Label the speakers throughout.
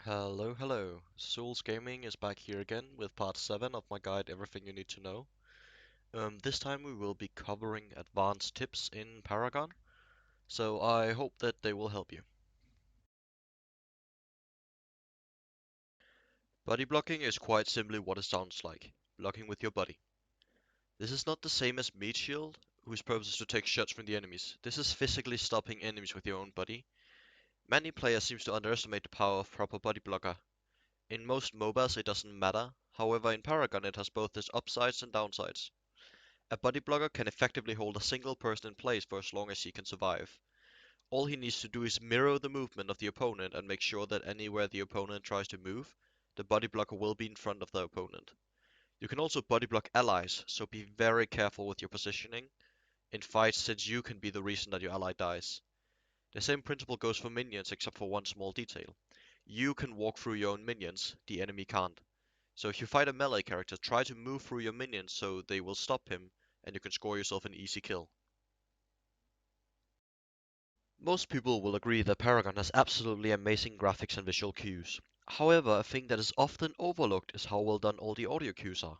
Speaker 1: Hello, hello. Souls Gaming is back here again with part 7 of my guide Everything You Need to Know. This time we will be covering advanced tips in Paragon, so I hope that they will help you. Body blocking is quite simply what it sounds like, blocking with your body. This is not the same as meat shield, whose purpose is to take shots from the enemies. This is physically stopping enemies with your own body. Many players seem to underestimate the power of proper body blocker. In most MOBAs it doesn't matter, however in Paragon it has both its upsides and downsides. A body blocker can effectively hold a single person in place for as long as he can survive. All he needs to do is mirror the movement of the opponent and make sure that anywhere the opponent tries to move, the body blocker will be in front of the opponent. You can also body block allies, so be very careful with your positioning in fights since you can be the reason that your ally dies. The same principle goes for minions except for one small detail. You can walk through your own minions, the enemy can't. So if you fight a melee character, try to move through your minions so they will stop him and you can score yourself an easy kill. Most people will agree that Paragon has absolutely amazing graphics and visual cues. However, a thing that is often overlooked is how well done all the audio cues are.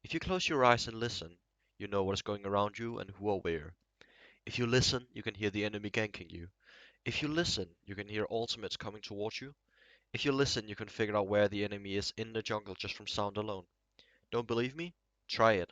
Speaker 1: If you close your eyes and listen, you know what is going around you and who are where. If you listen, you can hear the enemy ganking you. If you listen, you can hear ultimates coming towards you. If you listen, you can figure out where the enemy is in the jungle just from sound alone. Don't believe me? Try it.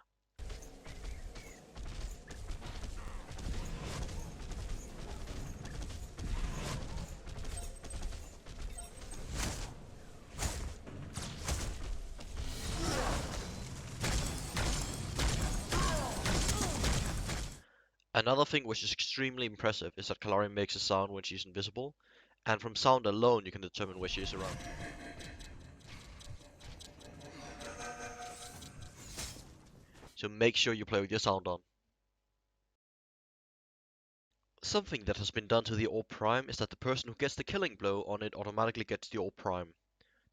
Speaker 1: Another thing which is extremely impressive is that Kalari makes a sound when she's invisible, and from sound alone you can determine where she is around. So make sure you play with your sound on. Something that has been done to the Orb Prime is that the person who gets the killing blow on it automatically gets the Orb Prime.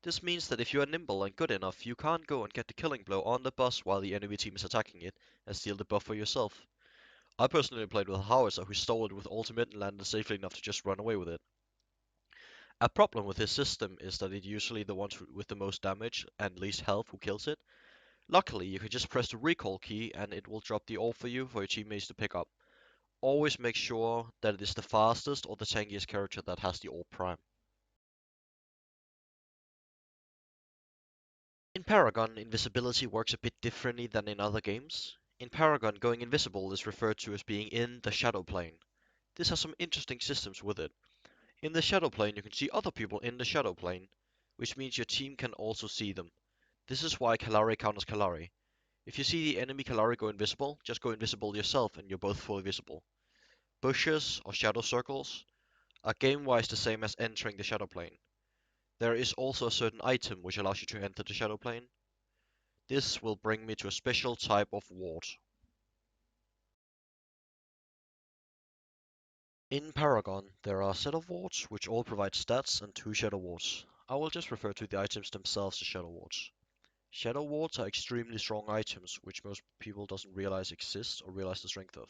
Speaker 1: This means that if you are nimble and good enough, you can't go and get the killing blow on the boss while the enemy team is attacking it, and steal the buff for yourself. I personally played with a Howitzer who stole it with ultimate and landed safely enough to just run away with it. A problem with this system is that it's usually the ones with the most damage and least health who kills it. Luckily, you can just press the recall key and it will drop the orb for you for your teammates to pick up. Always make sure that it is the fastest or the tankiest character that has the orb prime. In Paragon, invisibility works a bit differently than in other games. In Paragon, going invisible is referred to as being in the shadow plane. This has some interesting systems with it. In the shadow plane, you can see other people in the shadow plane, which means your team can also see them. This is why Kalari counters Kalari. If you see the enemy Kalari go invisible, just go invisible yourself and you're both fully visible. Bushes or shadow circles are game-wise the same as entering the shadow plane. There is also a certain item which allows you to enter the shadow plane. This will bring me to a special type of ward. In Paragon, there are a set of wards which all provide stats and 2 shadow wards. I will just refer to the items themselves as shadow wards. Shadow wards are extremely strong items which most people doesn't realize exist or realize the strength of.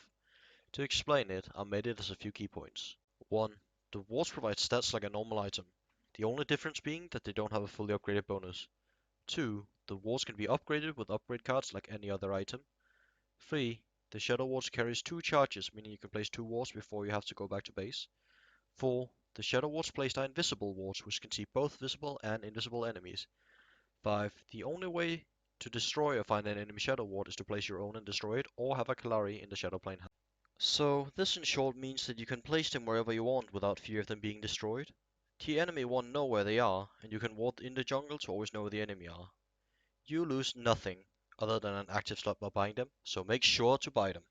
Speaker 1: To explain it, I made it as a few key points. 1. The wards provide stats like a normal item, the only difference being that they don't have a fully upgraded bonus. 2. The wards can be upgraded with upgrade cards like any other item. 3. The Shadow Wards carries 2 charges, meaning you can place 2 wards before you have to go back to base. 4. The Shadow Wards placed are invisible wards, which can see both visible and invisible enemies. 5. The only way to destroy or find an enemy Shadow Ward is to place your own and destroy it, or have a Kalari in the Shadow Plane. So, this in short means that you can place them wherever you want without fear of them being destroyed. The enemy won't know where they are, and you can ward in the jungle to always know where the enemy are. You lose nothing other than an active slot by buying them, so make sure to buy them.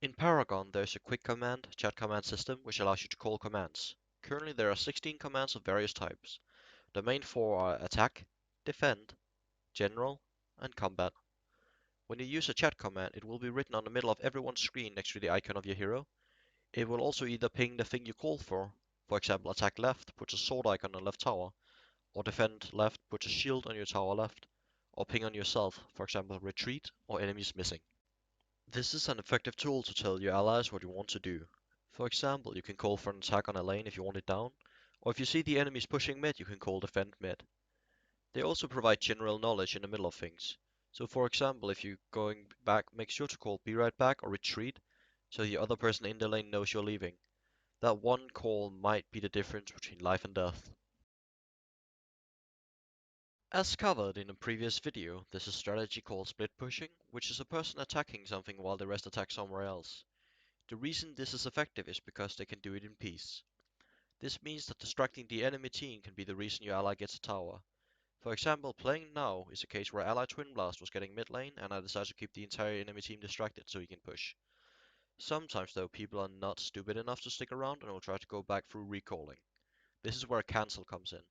Speaker 1: In Paragon, there is a quick command, chat command system which allows you to call commands. Currently there are 16 commands of various types. The main 4 are attack, defend, general, and combat. When you use a chat command, it will be written on the middle of everyone's screen next to the icon of your hero. It will also either ping the thing you called for example attack left puts a sword icon on left tower, or defend left puts a shield on your tower left, or ping on yourself, for example retreat or enemies missing. This is an effective tool to tell your allies what you want to do. For example, you can call for an attack on a lane if you want it down, or if you see the enemies pushing mid, you can call defend mid. They also provide general knowledge in the middle of things. So for example, if you're going back, make sure to call be right back or retreat, so the other person in the lane knows you're leaving. That one call might be the difference between life and death. As covered in a previous video, there's a strategy called split pushing, which is a person attacking something while the rest attack somewhere else. The reason this is effective is because they can do it in peace. This means that distracting the enemy team can be the reason your ally gets a tower. For example, playing now is a case where ally Twin Blast was getting mid lane and I decided to keep the entire enemy team distracted so he can push. Sometimes though, people are not stupid enough to stick around and will try to go back through recalling. This is where cancel comes in.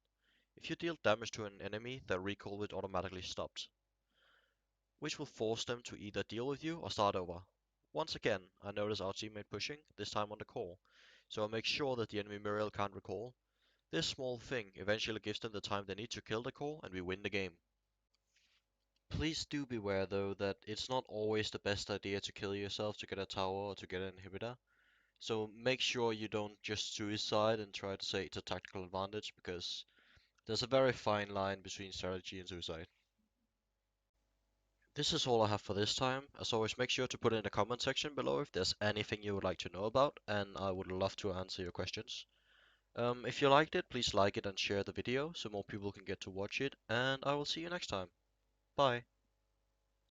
Speaker 1: If you deal damage to an enemy, their recall will automatically stop, which will force them to either deal with you or start over. Once again, I notice our teammate pushing, this time on the call, so I make sure that the enemy Muriel can't recall. This small thing eventually gives them the time they need to kill the call and we win the game. Please do beware though that it's not always the best idea to kill yourself to get a tower or to get an inhibitor. So make sure you don't just suicide and try to say it's a tactical advantage because there's a very fine line between strategy and suicide. This is all I have for this time. As always, make sure to put in the comment section below if there's anything you would like to know about, and I would love to answer your questions. If you liked it, please like it and share the video so more people can get to watch it, and I will see you next time. Bye.